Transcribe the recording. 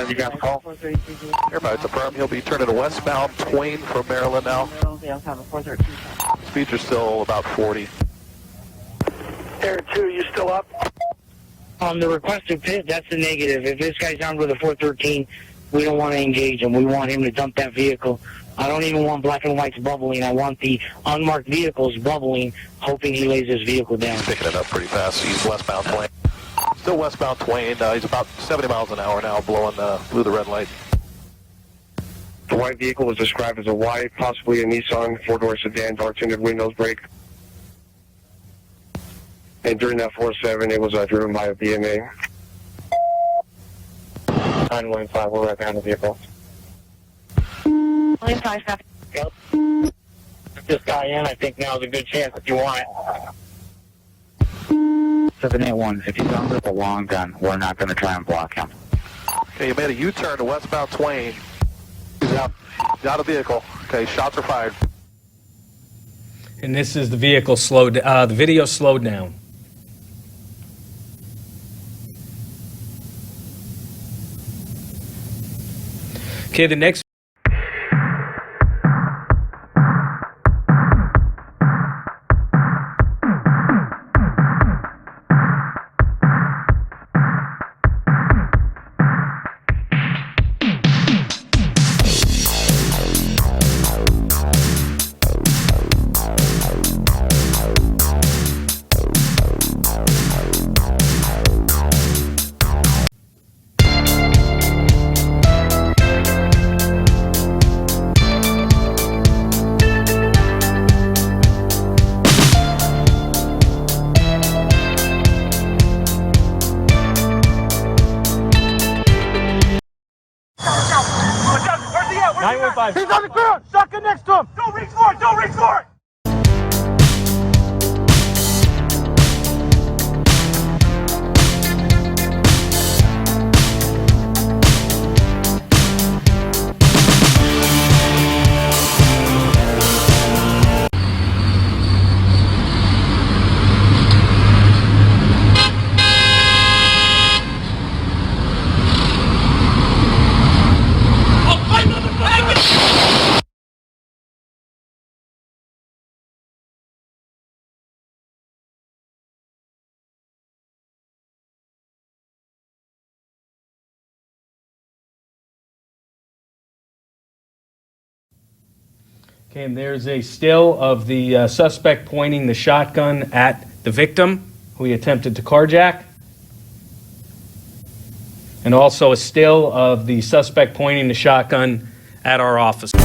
You got the call? Everybody's affirmed. He'll be turning westbound Twain from Maryland now. Speeds are still about 40. Air 2, you still up? The requested pit, that's the negative. If this guy's armed with a 413, we don't want to engage him. We want him to dump that vehicle. I don't even want black and whites bubbling. I want the unmarked vehicles bubbling, hoping he lays his vehicle down. Picking it up pretty fast. He's westbound Twain. Still westbound Twain. He's about 70 miles an hour now, blew the red light. The white vehicle was described as a white, possibly a Nissan four-door sedan, dark tinted windows, brake. And during that 4-7, it was driven by a BMA. 915, we're right behind the vehicle. 5 copy. Yep. Put this guy in, I think now's a good chance if you want it. 781, if he's armed with a long gun, we're not going to try and block him. Okay, you made a U-turn to westbound Twain. He's out of vehicle. Okay, shots are fired. And this is the vehicle slowed, the video slowed down. Okay, the next. He's on the ground! Shotgun next to him! Don't reach for it! Don't reach for it! Okay, and there's a still of the suspect pointing the shotgun at the victim who he attempted to carjack. And also a still of the suspect pointing the shotgun at our officer.